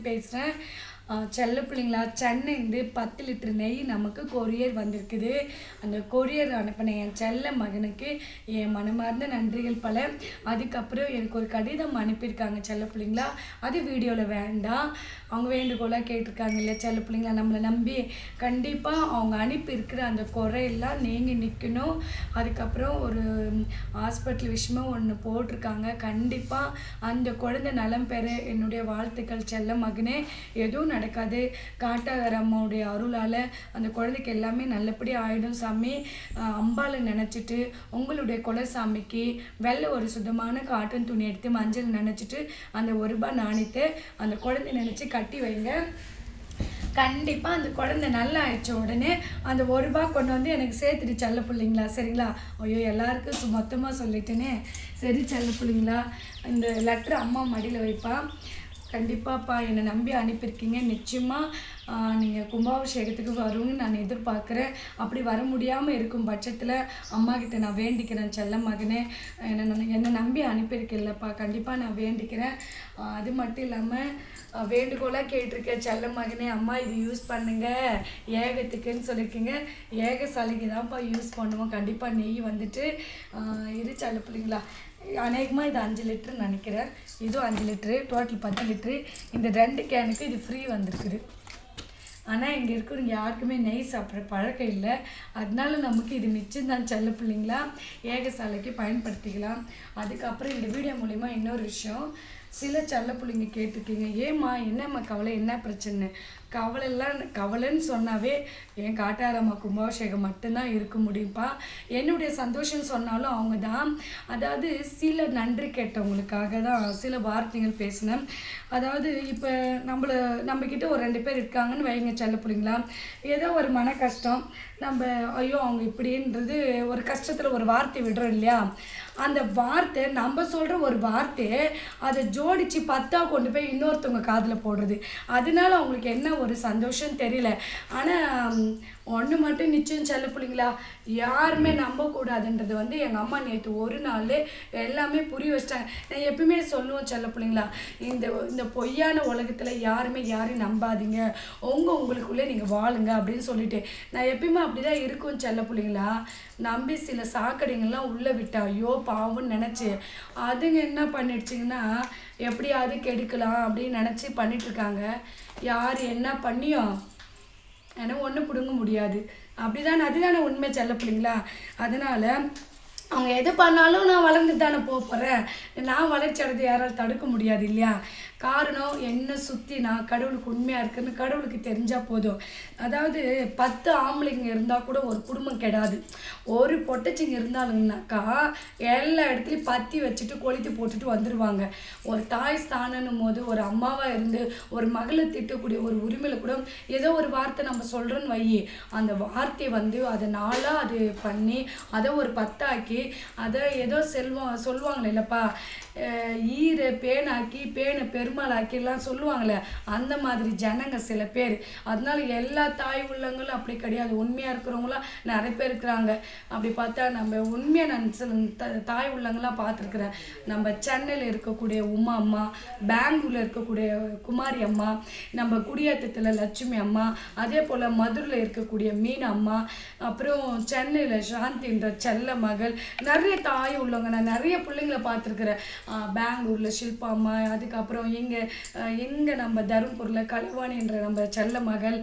பேசுகிறேன். செல்ல பிள்ளைங்களா, சென்னைந்து 10 லிட்டர் நெய் நமக்கு கொரியர் வந்திருக்குது. அந்த கொரியர் அனுப்பின என் செல்ல மகனுக்கு என் மனமார்ந்த நன்றிகள் பல. அதுக்கப்புறம் எனக்கு ஒரு கடிதம் அனுப்பியிருக்காங்க செல்ல பிள்ளைங்களா. அது வீடியோவில் வேண்டாம். அவங்க வேண்டுகோளாக கேட்டிருக்காங்க இல்லையா செல்ல பிள்ளைங்களா. நம்மளை நம்பி கண்டிப்பாக அவங்க அனுப்பியிருக்கிற அந்த குறையெல்லாம் நீங்கி நிற்கணும். அதுக்கப்புறம் ஒரு ஹாஸ்பிட்டல் விஷயமா ஒன்று போட்டிருக்காங்க. கண்டிப்பாக அந்த குழந்தை நலம் பெற என்னுடைய வாழ்த்துக்கள் செல்ல மகனே. எதுவும் நடக்காது. காட்டாதார அம்மாவுடைய அருளால் அந்த குழந்தைக்கு எல்லாமே நல்லபடியாக ஆகிடும் சாமி. அம்பாலை நினச்சிட்டு உங்களுடைய குலசாமிக்கு வெள்ளை ஒரு சுத்தமான காட்டன் துணி எடுத்து மஞ்சள் நினச்சிட்டு அந்த ₹1 நாணயத்தை அந்த குழந்தை நினச்சி கட்டி வைங்க. கண்டிப்பாக அந்த குழந்தை நல்லா ஆயிடுச்ச உடனே அந்த ₹1 கொண்டு வந்து எனக்கு சேர்த்துட்டு செல்ல பிள்ளைங்களா. சரிங்களா? ஐயோ, எல்லாருக்கும் மொத்தமாக சொல்லிட்டேனே. சரி செல்ல பிள்ளைங்களா, இந்த லெட்டர் அம்மா மடியில் வைப்பா. கண்டிப்பாப்பா என்னை நம்பி அனுப்பியிருக்கீங்க. நிச்சயமாக நீங்கள் கும்பாபிஷேகத்துக்கு வருவீங்கன்னு நான் எதிர்பார்க்குறேன். அப்படி வர முடியாமல் இருக்கும் பட்சத்தில் அம்மாக்கிட்ட நான் வேண்டிக்கிறேன் செல்ல மகனே. என்னை நம்பி அனுப்பியிருக்கேன்லப்பா, கண்டிப்பாக நான் வேண்டிக்கிறேன். அது மட்டும் இல்லாமல் வேண்டுகோளாக கேட்டிருக்கேன் செல்ல மகனே. அம்மா இது யூஸ் பண்ணுங்கள் ஏகத்துக்குன்னு சொல்லியிருக்கீங்க. ஏக சளிக்கு தான்ப்பா யூஸ் பண்ணுவோம். கண்டிப்பாக நெய் வந்துட்டு இரு செல்ல பிள்ளைங்களா. அநேகமாக இது 5 லிட்டர் நினைக்கிறேன். இதுவும் 5 லிட்ரு, டோட்டல் 10 லிட்ரு. இந்த 2 கேனுக்கு இது ஃப்ரீ வந்திருக்குது. ஆனால் இங்கே இருக்கிறவங்க யாருக்குமே நெய் சாப்பிட்ற பழக்கம் இல்லை. அதனால நமக்கு இது மிச்சம்தான் செல்ல பிள்ளைங்களா. ஏகசாலைக்கு பயன்படுத்திக்கலாம். அதுக்கப்புறம் இந்த வீடியோ மூலிமா இன்னொரு விஷயம், சில செல்ல பிள்ளைங்க கேட்டிருக்கீங்க, ஏம்மா என்னம்மா கவலை, என்ன பிரச்சனை? கவலைன்னு சொன்னாவே என் காட்டாரம்மா கும்பாபிஷேகம் மட்டும்தான் இருக்க முடியும்ப்பா. என்னுடைய சந்தோஷம் சொன்னாலும் அவங்க தான். அதாவது சில நன்றி கேட்டவங்களுக்காக தான் சில வார்த்தைகள் பேசினேன். அதாவது இப்போ நம்மக்கிட்ட ஒரு 2 பேர் இருக்காங்கன்னு வைங்க செல்ல பிள்ளைங்களா. ஏதோ ஒரு மன கஷ்டம், நம்ம ஐயோ அவங்க இப்படின்றது ஒரு கஷ்டத்தில் ஒரு வார்த்தை விடுறோம் இல்லையா. அந்த வார்த்தை நம்ம சொல்கிற ஒரு வார்த்தையை அதை ஜோடித்து 10ஆக கொண்டு போய் இன்னொருத்தவங்க காதில் போடுறது. அதனால அவங்களுக்கு என்ன ஒரு சந்தோஷம் தெரியல. ஆனால் ஒன்று மட்டும் நிச்சயம் செல்ல பிள்ளைங்களா, யாருமே நம்பக்கூடாதுன்றது எங்கள் அம்மா நேற்று ஒரு நாள் எல்லாமே புரிய வச்சிட்டாங்க. நான் எப்பவுமே சொல்லுவோம் செல்ல பிள்ளைங்களா, இந்த பொய்யான உலகத்தில் யாரையும் நம்பாதீங்க, உங்களுக்குள்ளே நீங்கள் வாழுங்க அப்படின்னு சொல்லிட்டு நான் எப்பயுமே அப்படி தான் இருக்கும் செல்ல பிள்ளைங்களா. நம்பி சில சாக்கடைங்கள்லாம் உள்ளே விட்டா ஐயோ பாவம்னு நினச்சி அதுங்க என்ன பண்ணிடுச்சிங்கன்னா எப்படியாவது கெடுக்கலாம் அப்படின்னு நினச்சி பண்ணிகிட்ருக்காங்க. யார் என்ன பண்ணியோ எனக்கு ஒன்றும் பிடுங்க முடியாது. அதுதானே உண்மை செல்ல பிள்ளைங்களா. அதனால் அவங்க எது பண்ணாலும் நான் வளர்ந்துட்டு தானே போகிறேன். நான் வளர்ச்சி அடைந்து யாராலும் தடுக்க முடியாது இல்லையா. காரணம் என்னை சுற்றி நான் கடவுளுக்கு உண்மையாக இருக்குன்னு கடவுளுக்கு தெரிஞ்சால் போதும். அதாவது 10 ஆம்பளைங்க இருந்தால் கூட ஒரு குடும்பம் கெடாது. ஒரு பொட்டச்சிங்க இருந்தாலுங்கனாக்கா எல்லா இடத்துலையும் பற்றி வச்சுட்டு கொளுத்தி போட்டுட்டு வந்துடுவாங்க. ஒரு தாய் ஸ்தானன்னும் போது ஒரு அம்மாவாக இருந்து ஒரு மகளை திட்டக்கூடிய ஒரு உரிமையில் கூட ஏதோ ஒரு வார்த்தை நம்ம சொல்கிறோன்னு வையி, அந்த வார்த்தையை அதை நாளாக அது பண்ணி அதை ஒரு 10ஆக்கி அதை ஏதோ சொல்லுவாங்களே இல்லைப்பா, ஈரை பேனாக்கி பேனை பெருமாளாக்கிலாம் சொல்லுவாங்களே, அந்த மாதிரி ஜனங்க சில பேர். அதனால எல்லா தாய் உள்ளங்களும் அப்படி கிடையாது. உண்மையாக இருக்கிறவங்களாம் நிறைய பேர் இருக்கிறாங்க. அப்படி பார்த்தா நம்ம உண்மையாக நான் சில தாய் உள்ளங்களாம் பார்த்துருக்குறேன். நம்ம சென்னையில் இருக்கக்கூடிய உமா அம்மா, பெங்களூரில் இருக்கக்கூடிய குமாரி அம்மா, நம்ம குடியேற்றத்தில் லட்சுமி அம்மா, அதே போல் மதுரையில் இருக்கக்கூடிய மீனா அம்மா, அப்புறம் சென்னையில் சாந்தின்ற செல்ல மகள், நிறைய தாய் உள்ளவங்க நான் நிறைய பிள்ளைங்களை பார்த்துருக்குறேன். பெங்களூரில் ஷில்பா அம்மா, அதுக்கப்புறம் எங்கே நம்ம தருமபுரியில் கலைவாணின்ற நம்ம செல்ல மகள்,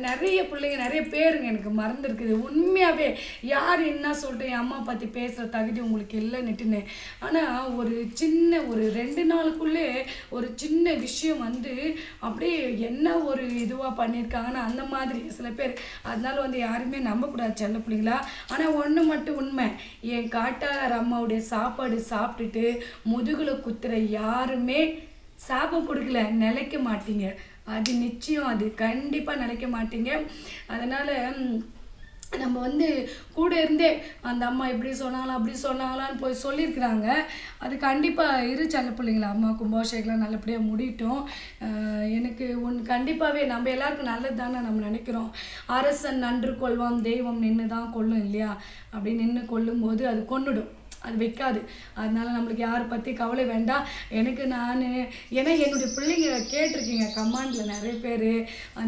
நிறைய பிள்ளைங்க நிறைய பேருங்க எனக்கு மறந்துருக்குது. உண்மையாகவே யார் என்ன சொல்லிட்டு என் அம்மா பற்றி பேசுகிற தகுதி உங்களுக்கு இல்லைன்னுட்டுன்னு. ஆனால் ஒரு 2 நாளுக்குள்ளே ஒரு சின்ன விஷயம் அப்படியே என்ன ஒரு இதுவாக பண்ணியிருக்காங்கன்னா அந்த மாதிரி சில பேர். அதனால யாருமே நம்பக்கூடாது செல்ல பிள்ளைங்களா. ஆனால் ஒன்று மட்டும் உண்மை, என் காட்டாளர் அம்மாவுடைய சாப்பாடு சாப்பிட்டுட்டு முதுகுல குத்துற யாருமே சாபம் கொடுக்கல, நிலைக்க மாட்டீங்க. அது நிச்சயம், அது கண்டிப்பாக நிலைக்க மாட்டீங்க. அதனால் நம்ம கூட இருந்தே அந்த அம்மா இப்படி சொன்னாங்களா அப்படி சொன்னாங்களான்னு போய் சொல்லியிருக்கிறாங்க. அது கண்டிப்பாக இரு செல்ல பிள்ளைங்களா. அம்மா கும்பாபிஷேகம்லாம் நல்லபடியாக முடியட்டும். எனக்கு கண்டிப்பாகவே நம்ம எல்லாருக்கும் நல்லது தானே நம்ம நினைக்கிறோம். அரசன் நன்று கொள்வான், தெய்வம் நின்று தான் கொல்லும் இல்லையா. அப்படி நின்று கொல்லும்போது அது கொன்னுடும். அது வைக்காது. அதனால நம்மளுக்கு யாரை பற்றி கவலை வேண்டாம். எனக்கு நான் ஏன்னா என்னுடைய பிள்ளைங்க கேட்டிருக்கீங்க கமாண்டில் நிறைய பேர்.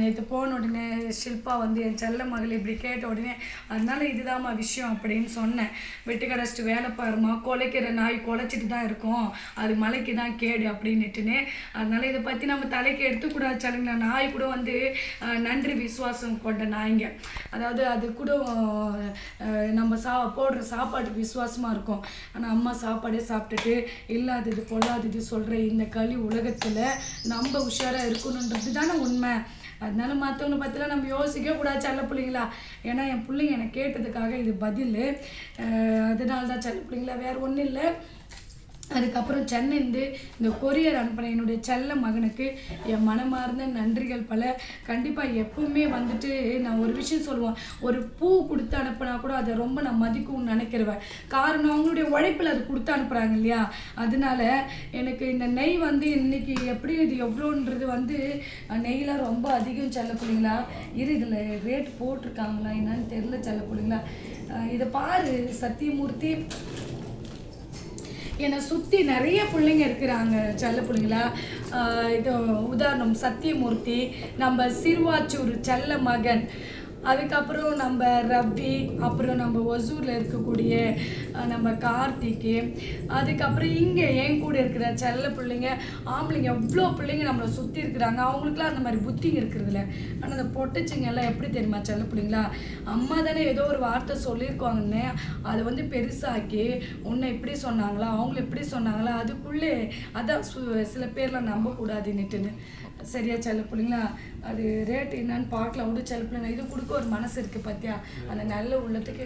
நேற்று போன உடனே ஷில்பா வந்து என் செல்ல மகள் இப்படி கேட்ட உடனே அதனால இதுதாம்மா விஷயம் அப்படின்னு சொன்னேன். வெட்டி கடைச்சிட்டு வேலை பாருமா, குலைக்கிற நாய் குலைச்சிட்டு தான் இருக்கும், அது மலைக்கு தான் கேடு அப்படின்னுட்டுன்னு. அதனால இதை பற்றி நம்ம தலைக்கு எடுத்துக்கூடாது சொல்லுங்களா. நாய் கூட வந்து நன்றி விசுவாசம் கொண்ட நாய்ங்க. அதாவது அது கூட நம்ம போடுற சாப்பாட்டுக்கு விசுவாசமாக இருக்கும். ஆனால் அம்மா சாப்பாடே சாப்பிட்டுட்டு இல்லாதது பொல்லாதது சொல்கிற இந்த களி உலகத்தில் நம்ம உஷாராக இருக்கணுன்றது தானே உண்மை. அதனால மற்றவங்களை பற்றிலாம் நம்ம யோசிக்கவே கூடாது செல்ல பிள்ளைங்களா. ஏன்னா என் பிள்ளைங்க என்னை கேட்டதுக்காக இது பதில். அதனால தான் செல்ல பிள்ளைங்களா, வேறு ஒன்றும் இல்லை. அதுக்கப்புறம் சென்னைந்து இந்த கொரியர் அனுப்பின என்னுடைய செல்ல மகனுக்கு என் மனமார்ந்த நன்றிகள் பல. கண்டிப்பாக எப்பவுமே வந்துட்டு நான் ஒரு விஷயம் சொல்லுவேன், ஒரு பூ கொடுத்து அனுப்பினா கூட அதை ரொம்ப நான் மதிக்கும்னு நினைக்கிறேன். காரணம் அவங்களுடைய உழைப்பில் அது கொடுத்து அனுப்புகிறாங்க இல்லையா. அதனால எனக்கு இந்த நெய் வந்து இன்னைக்கு எப்படி இது எவ்வளோன்றது வந்து நெய்லாம் ரொம்ப அதிகம் செல்ல பிள்ளைங்களா. இதில் ரேட் போட்டிருக்காங்களா என்னன்னு தெரியல செல்ல பிள்ளைங்களா. இதை பாரு சத்தியமூர்த்தி, என்னை சுற்றி நிறைய பிள்ளைங்க இருக்கிறாங்க செல்ல பிள்ளைங்களா. இது உதாரணம் சத்தியமூர்த்தி, நம்ம சிறுவாச்சூர் செல்ல மகன், அதுக்கப்புறம் நம்ம ரவி, அப்புறம் நம்ம ஒசூரில் இருக்கக்கூடிய நம்ம கார்த்திக்கு, அதுக்கப்புறம் இங்கே என் கூட இருக்கிற செல்ல பிள்ளைங்க ஆம்பளைங்க எவ்வளோ பிள்ளைங்க நம்மளை சுற்றி இருக்கிறாங்க. அவங்களுக்குலாம் அந்த மாதிரி புத்திங்க இருக்கிறதில்ல. ஆனால் அந்த பொட்டுச்சிங்க எல்லாம் எப்படி தெரியுமா செல்ல பிள்ளைங்களா, அம்மா தானே ஏதோ ஒரு வார்த்தை சொல்லியிருக்காங்கன்னு அதை வந்து பெருசாக்கி உன்னை இப்படி சொன்னாங்களா அவங்கள இப்படி சொன்னாங்களா அதுக்குள்ளே அதான் சில பேர்லாம் நம்பக்கூடாதுன்னுட்டுன்னு. சரியா செல்ல பிள்ளைங்களா. அது ரேட்டு என்னன்னு பார்க்கலாம் விடு செல்ல பிள்ளைங்க. இது கொடுக்க ஒரு மனசு இருக்குது பார்த்தியா, அந்த நல்ல உள்ளத்துக்கு.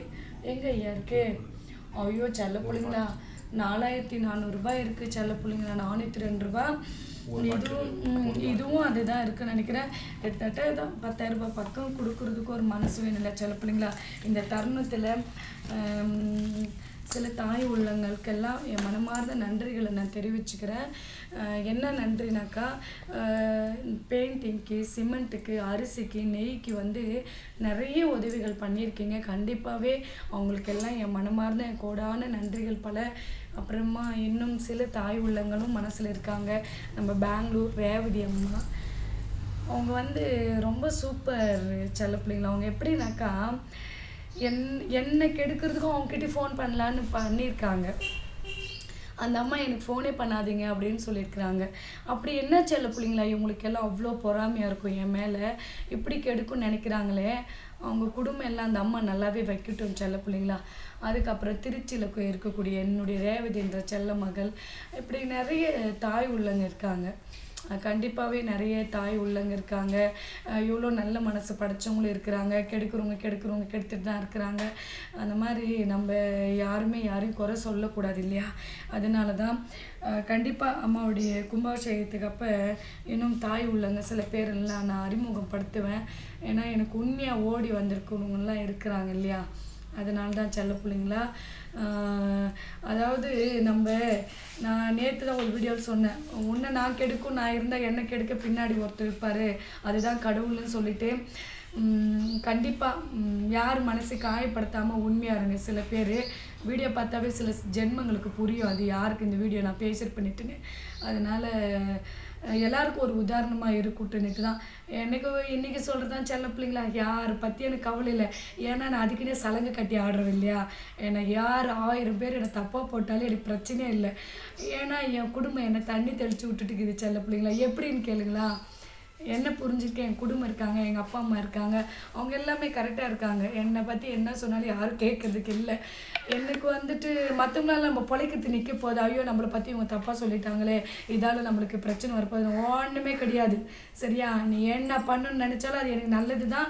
எங்கே ஐயா இருக்கு? ஐயோ செல்ல பிள்ளைங்களா, 4400 ரூபாய் இருக்குது செல்ல பிள்ளைங்களா. 402 ரூபாய். இதுவும் அதுதான் இருக்குன்னு நினைக்கிறேன். கிட்டத்தட்ட தான் 10,000 ரூபாய் பக்கம் கொடுக்குறதுக்கு ஒரு மனசு வேணும் இல்லை செல்ல பிள்ளைங்களா. இந்த தருணத்தில் சில தாய் உள்ளங்களுக்கெல்லாம் என் மனமார்ந்த நன்றிகளை நான் தெரிவிச்சுக்கிறேன். என்ன நன்றினாக்கா, பெயிண்டிங்க்கு, சிமெண்ட்டுக்கு, அரிசிக்கு, நெய்க்கு வந்து நிறைய உதவிகள் பண்ணியிருக்கீங்க. கண்டிப்பாகவே அவங்களுக்கெல்லாம் என் மனமார்ந்த என் கோடான நன்றிகள் பல. அப்புறமா இன்னும் சில தாய் உள்ளங்களும் மனசில் இருக்காங்க. நம்ம பெங்களூர் ரேவதி அம்மா, அவங்க வந்து ரொம்ப சூப்பர் செல்ல பிள்ளைங்களா. அவங்க எப்படின்னாக்கா என்னை கெடுக்கிறதுக்கும் அவங்ககிட்ட ஃபோன் பண்ணலான்னு பண்ணியிருக்காங்க. அந்த அம்மா எனக்கு ஃபோனே பண்ணாதீங்க அப்படின்னு சொல்லியிருக்கிறாங்க. அப்படி என்ன செல்ல பிள்ளைங்களா, இவங்களுக்கெல்லாம் அவ்வளோ பொறாமையாக இருக்கும் என் மேலே. இப்படி கெடுக்கும்னு நினைக்கிறாங்களே, அவங்க குடும்பம் எல்லாம் அந்த அம்மா நல்லாவே வைக்கட்டும் செல்ல பிள்ளைங்களா. அதுக்கப்புறம் திருச்சியில் இருக்கக்கூடிய என்னுடைய ரேவதி என்ற செல்ல மகள், இப்படி நிறைய தாய் உள்ளங்க இருக்காங்க. கண்டிப்பாகவே நிறைய தாய் உள்ளங்க இருக்காங்க. இவ்வளோ நல்ல மனசு படைச்சவங்களும் இருக்கிறாங்க. கெடுக்கிறவங்க கெடுத்துட்டு தான் இருக்கிறாங்க. அந்த மாதிரி நம்ம யாருமே யாரையும் குறை சொல்லக்கூடாது இல்லையா. அதனால தான் கண்டிப்பாக அம்மாவுடைய கும்பாபிஷேகத்துக்கு அப்போ இன்னும் தாய் உள்ளங்க சில பேரெல்லாம் நான் அறிமுகப்படுத்துவேன். ஏன்னா எனக்கு உண்மையாக ஓடி வந்திருக்கிறவங்கலாம் இருக்கிறாங்க இல்லையா. அதனால தான் செல்ல பிள்ளைங்களா. அதாவது நான் நேற்று தான் ஒரு வீடியோவில் சொன்னேன், உன்னை நான் கெடுக்கும், நான் இருந்தால் என்னை கெடுக்க பின்னாடி ஒருத்தர் இருப்பார், அதுதான் கடவுள்னு சொல்லிட்டு. கண்டிப்பாக யார் மனசை காயப்படுத்தாமல் உண்மையாக இருங்க. சில பேர் வீடியோ பார்த்தாவே சில ஜென்மங்களுக்கு புரியும் அது யாருக்கு இந்த வீடியோ நான் பேசிட்டு பண்ணிட்டுன்னு. அதனால் எல்லாருக்கும் ஒரு உதாரணமாக இருக்கட்டுன்னுட்டு தான் இன்றைக்கி சொல்கிறது தான் செல்ல பிள்ளைங்களா. யாரை பற்றி எனக்கு கவலை இல்லை. ஏன்னா நான் அதுக்குன்னே சலங்கை கட்டி ஆடுறேன் இல்லையா. என்னை யார் 1000 பேர் என்னை தப்பாக போட்டாலும் எனக்கு பிரச்சனையே இல்லை. ஏன்னா என் குடும்பம் என்னை தண்ணி தெளித்து விட்டுட்டுக்குது செல்ல பிள்ளைங்களா. எப்படின்னு கேளுங்களா. என்ன புரிஞ்சுருக்கேன், என் குடும்பம் இருக்காங்க, எங்கள் அப்பா அம்மா இருக்காங்க, அவங்க எல்லாமே கரெக்டாக இருக்காங்க. என்னை பற்றி என்ன சொன்னாலும் யாரும் கேட்கறதுக்கு இல்லை. எனக்கு வந்துட்டு மற்றவங்களால நம்ம பொழைக்கிறது நிற்க போகுது, ஐயோ நம்மளை பற்றி இவங்க தப்பாக சொல்லிட்டாங்களே, இதால் நம்மளுக்கு பிரச்சனை வரப்போகுது, ஒன்றுமே கிடையாது. சரியா, நீ என்ன பண்ணணும்னு நினச்சாலும் அது எனக்கு நல்லது தான்.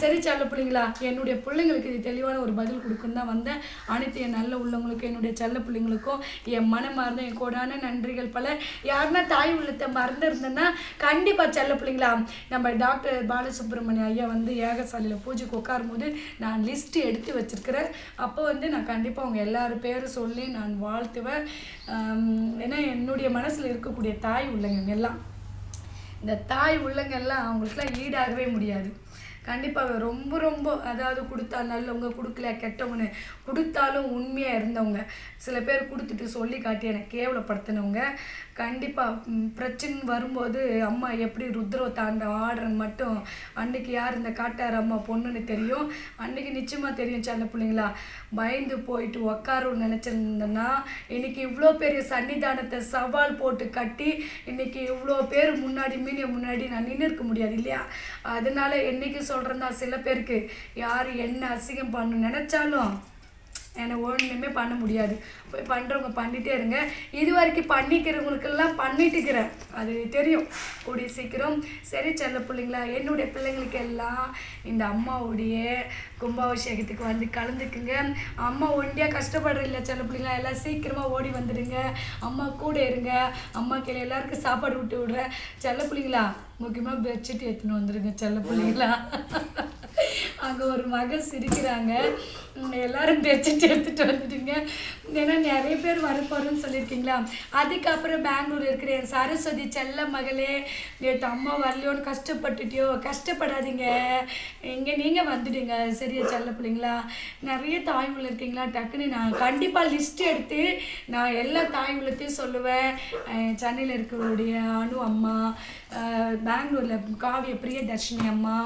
சரி செல்ல பிள்ளைங்களா, என்னுடைய பிள்ளைங்களுக்கு இது தெளிவான ஒரு பதில் கொடுக்குன்னு தான் வந்தேன். அனைத்து என் நல்ல உள்ளவங்களுக்கும் என்னுடைய செல்ல பிள்ளைங்களுக்கும் என் மனமார்ந்த என் கோடான நன்றிகள் பல. யாருன்னா தாய் உள்ளத்தை மறந்துருந்தேன்னா கண்டிப்பாக செல்ல பிள்ளைங்களா, நம்ம டாக்டர் பாலசுப்ரமணிய ஐயா வந்து ஏகசாலையில் பூஜைக்கு உட்காரும் போது நான் லிஸ்ட்டு எடுத்து வச்சுருக்கிறேன். அப்போ வந்து நான் கண்டிப்பாக அவங்க எல்லாரும் பேரும் சொல்லி நான் வாழ்த்துவேன். ஏன்னா என்னுடைய மனசில் இருக்கக்கூடிய தாய் உள்ளங்க எல்லாம், இந்த தாய் உள்ளங்கள்லாம் அவங்களுக்குலாம் ஈடாகவே முடியாது. கண்டிப்பாக ரொம்ப ரொம்ப அதாவது கொடுத்தா நல்லவங்க, கொடுக்கல கெட்டவங்கன்னு, கொடுத்தாலும் உண்மையாக இருந்தவங்க, சில பேர் கொடுத்துட்டு சொல்லி காட்டி எனக்கு கேவலப்படுத்தினவங்க. கண்டிப்பாக பிரச்சனை வரும்போது அம்மா எப்படி ருத்ர தாண்டவம் ஆடுறன்னு மட்டும் அன்னைக்கு யார் இந்த காட்டார் அம்மா பொண்ணுன்னு தெரியும். அன்னைக்கு நிச்சயமாக தெரியும் சின்ன பிள்ளைங்களா. பயந்து போயிட்டு உக்காருன்னு நினச்சிருந்தேன்னா இன்னைக்கு இவ்வளோ பெரிய சன்னிதானத்தை சவால் போட்டு கட்டி இன்னைக்கு இவ்வளோ பேர் முன்னாடி மீடியா முன்னாடி நான் நின்று இருக்க முடியாது இல்லையா. அதனால என்னைக்கு சொல்கிறேன்னா சில பேருக்கு யார் என்ன அசிங்கம் பண்ண நினச்சாலும் என்னை ஒன்றுமே பண்ண முடியாது. போய் பண்ணுறவங்க பண்ணிகிட்டே இருங்க. இது வரைக்கும் பண்ணிக்கிறவங்களுக்கெல்லாம் பண்ணிட்டுக்கிறேன், அது தெரியும் கூடிய சீக்கிரம். சரி செல்ல பிள்ளைங்களா, என்னுடைய பிள்ளைங்களுக்கு எல்லாம் இந்த அம்மாவுடைய கும்பாபிஷேகத்துக்கு வந்து கலந்துக்குங்க. அம்மா ஒண்டியாக கஷ்டப்படுற இல்லை செல்ல பிள்ளைங்களா, எல்லாம் சீக்கிரமாக ஓடி வந்துடுங்க. அம்மா கூட இருங்க. அம்மா கீழே எல்லாருக்கும் சாப்பாடு விட்டு விடுறேன் செல்ல பிள்ளைங்களா. முக்கியமாக பெட்ஷீட் எடுத்துன்னு வந்துடுங்க செல்ல பிள்ளைங்களா. அங்கே ஒரு மகள் சிரிக்கிறாங்க. எல்லாரும் பெட்ஷீட் எடுத்துகிட்டு வந்துடுங்க. ஏன்னா நிறைய பேர் வரப்போகிறேன்னு சொல்லியிருக்கீங்களா. அதுக்கப்புறம் பெங்களூர் இருக்கிற என் சரஸ்வதி செல்ல மகளே, நேற்று அம்மா வரலையோன்னு கஷ்டப்பட்டுட்டியோ, கஷ்டப்படாதீங்க, இங்கே நீங்கள் வந்துடுங்க சரியா செல்ல பிள்ளைங்களா. நிறைய தாய் உள்ள இருக்கீங்களா, டக்குன்னு நான் கண்டிப்பாக லிஸ்ட் எடுத்து நான் எல்லா தாய் உள்ளத்தையும் சொல்லுவேன். சென்னையில் இருக்கிறவருடைய அனு அம்மா, பெங்களூரில் காவிய பிரியதர்ஷினி அம்மா,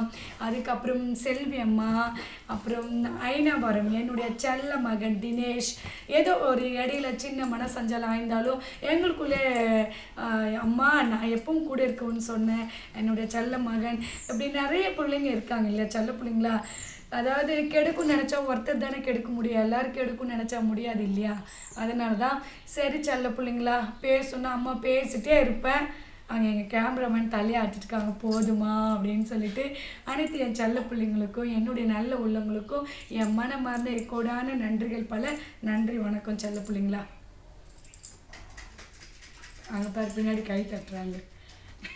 அதுக்கப்புறம் செல்வி அம்மா, அப்புறம் ஐநாபுரம் என்னுடைய செல்ல மகன் தினேஷ். ஏதோ ஒரு இடையில சின்ன மனசஞ்சலம் ஆயிருந்தாலும் எங்களுக்குள்ளே அம்மா நான் எப்பவும் கூட இருக்கவுன்னு சொன்னேன். என்னுடைய செல்ல மகன் இப்படி நிறைய பிள்ளைங்க இருக்காங்க இல்லையா செல்ல பிள்ளைங்களா. அதாவது கெடுக்குன்னு நினச்சா ஒருத்தர் தானே கெடுக்க முடியும், எல்லாரும் கெடுக்குன்னு நினச்சா முடியாது இல்லையா. அதனால தான் சரி செல்ல பிள்ளைங்களா பேசணுன்னா அம்மா பேசிட்டே இருப்பேன். அங்கே எங்கள் கேமராமேன் தலையாட்டிருக்காங்க போதுமா அப்படின்னு சொல்லிட்டு. அனைத்து என் செல்ல பிள்ளைங்களுக்கும் என்னுடைய நல்ல உள்ளவங்களுக்கும் என் மனமார்ந்த கோடான நன்றிகள் பல. நன்றி வணக்கம் செல்ல பிள்ளைங்களா. அங்கே பாரு பின்னாடி கை தட்டுறாங்க.